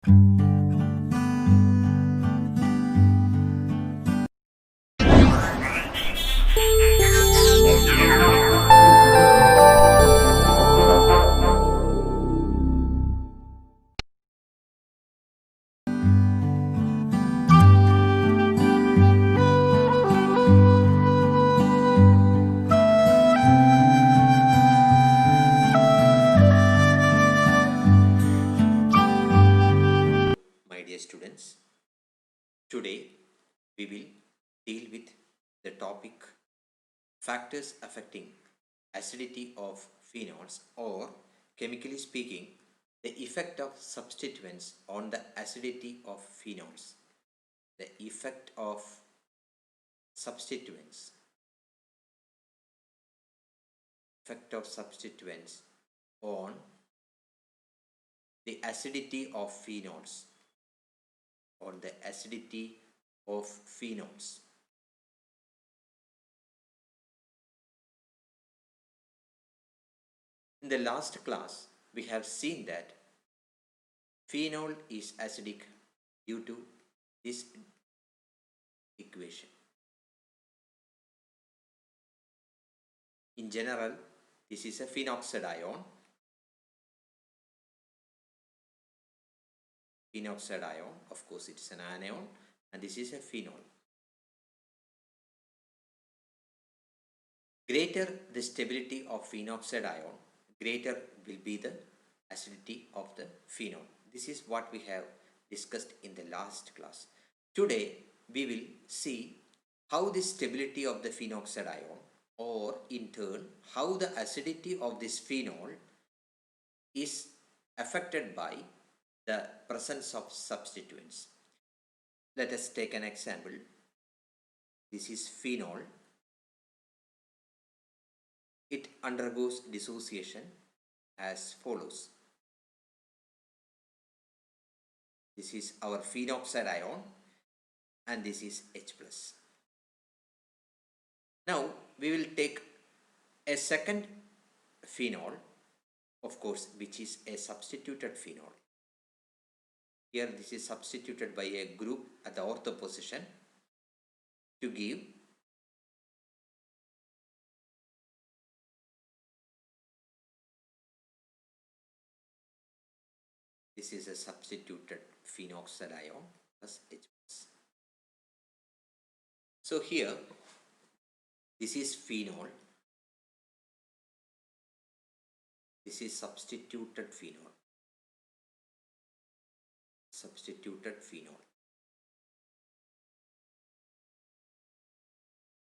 My dear students, today we will deal with the topic factors affecting acidity of phenols, or chemically speaking, the effect of substituents on the acidity of phenols. The effect of substituents. Effect of substituents on the acidity of phenols, or the acidity of phenols. In the last class, we have seen that phenol is acidic due to this equation. In general, this is a phenoxide ion. Phenoxide ion, of course, it is an anion, and this is a phenol. Greater the stability of phenoxide ion, greater will be the acidity of the phenol. This is what we have discussed in the last class. Today, we will see how the stability of the phenoxide ion, or in turn, how the acidity of this phenol is affected by the presence of substituents. Let us take an example. This is phenol. It undergoes dissociation as follows. This is our phenoxide ion, and this is H+. Now we will take a second phenol, of course, which is a substituted phenol. Here this is substituted by a group at the ortho position to give this is a substituted phenoxide ion plus H+. So here this is phenol, this is substituted phenol.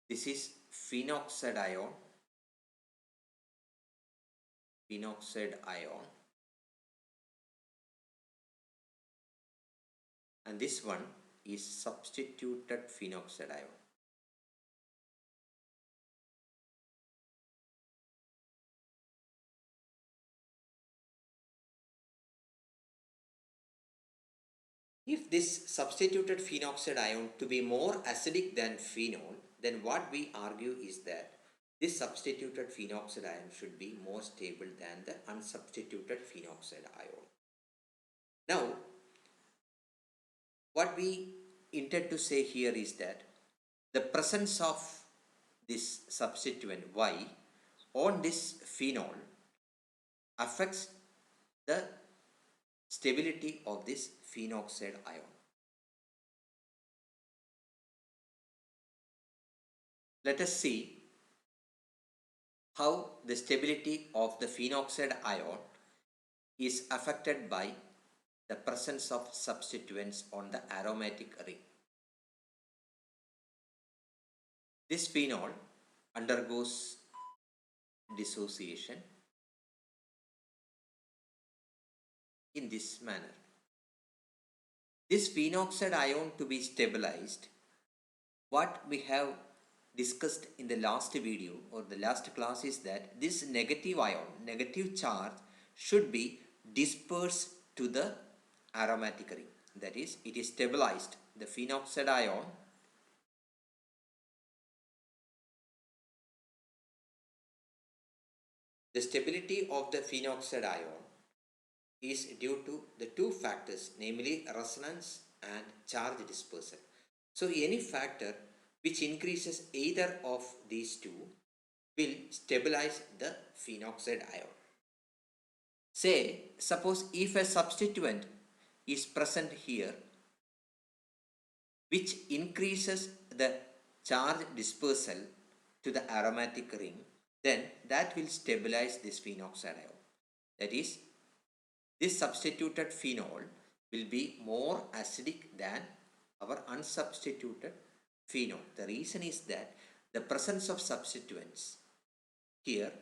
This is phenoxide ion, and this one is substituted phenoxide ion. If this substituted phenoxide ion to be more acidic than phenol, then what we argue is that this substituted phenoxide ion should be more stable than the unsubstituted phenoxide ion. Now, what we intend to say here is that the presence of this substituent Y on this phenol affects the stability of this phenoxide ion. Let us see how the stability of the phenoxide ion is affected by the presence of substituents on the aromatic ring. This phenol undergoes dissociation in this manner. This phenoxide ion to be stabilized, what we have discussed in the last video or the last class is that this negative ion, negative charge, should be dispersed to the aromatic ring. That is, it is stabilized. The phenoxide ion the stability of the phenoxide ion is due to the two factors, namely resonance and charge dispersal. So any factor which increases either of these two will stabilize the phenoxide ion. Say, suppose if a substituent is present here which increases the charge dispersal to the aromatic ring, then that will stabilize this phenoxide ion. That is, this substituted phenol will be more acidic than our unsubstituted phenol. The reason is that the presence of substituents here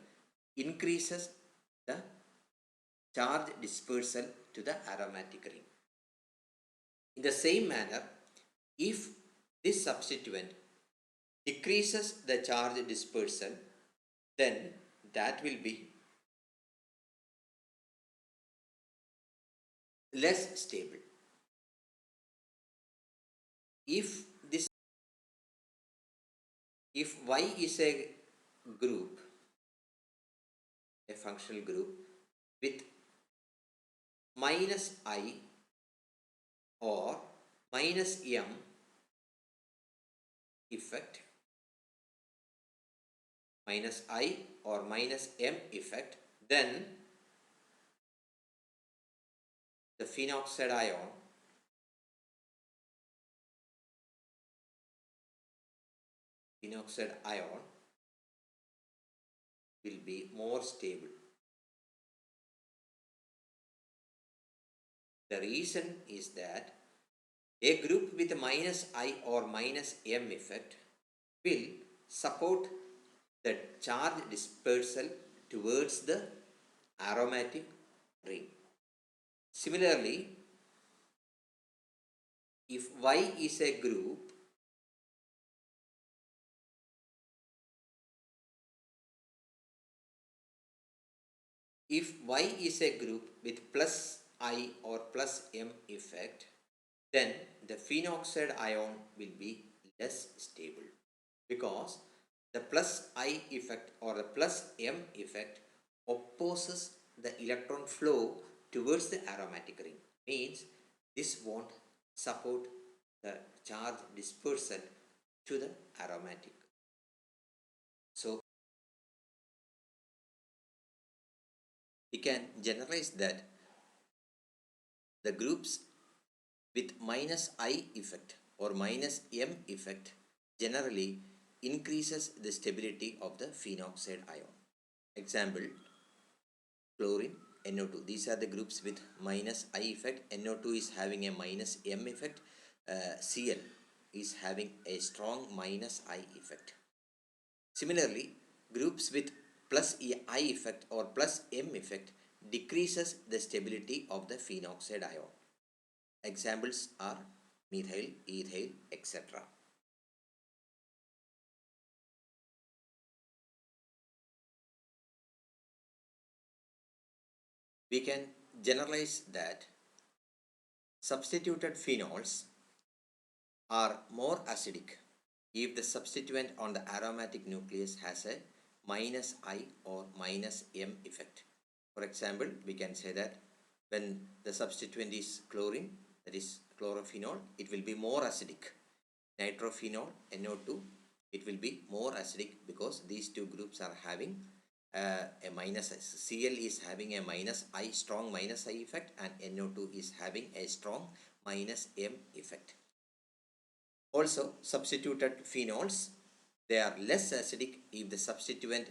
increases the charge dispersal to the aromatic ring. In the same manner, if this substituent decreases the charge dispersal, then that will be less stable. If Y is a group, a functional group with minus I or minus M effect, minus I or minus M effect, then the phenoxide ion will be more stable. The reason is that a group with minus I or minus M effect will support the charge dispersal towards the aromatic ring. Similarly, if Y is a group with plus I or plus M effect, then the phenoxide ion will be less stable, because the plus I effect or the plus M effect opposes the electron flow towards the aromatic ring. Means this won't support the charge dispersal to the aromatic. So we can generalize that the groups with minus I effect or minus M effect generally increases the stability of the phenoxide ion. Example, chlorine, NO2. These are the groups with minus I effect. NO2 is having a minus M effect. Cl is having a strong minus I effect. Similarly, groups with plus I effect or plus M effect decreases the stability of the phenoxide ion. Examples are methyl, ethyl, etc. We can generalize that substituted phenols are more acidic if the substituent on the aromatic nucleus has a minus I or minus M effect. For example, we can say that when the substituent is chlorine, that is chlorophenol, it will be more acidic. Nitrophenol, NO2, it will be more acidic because these two groups are having a minus. Cl is having a minus I, strong minus I effect, and NO2 is having a strong minus M effect. Also, substituted phenols, they are less acidic if the substituent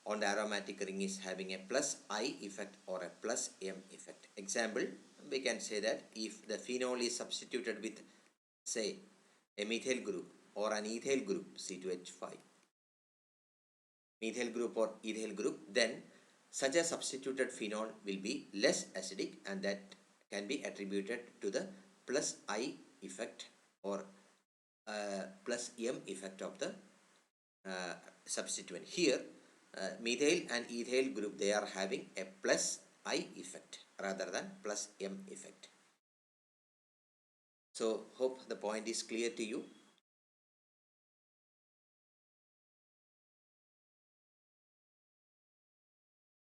on the aromatic ring is having a plus I effect or a plus M effect. Example, we can say that if the phenol is substituted with, say, a methyl group or an ethyl group, C2H5, methyl group or ethyl group, then such a substituted phenol will be less acidic, and that can be attributed to the plus I effect or plus M effect of the substituent. Here, methyl and ethyl group, they are having a plus I effect rather than plus M effect. So, hope the point is clear to you.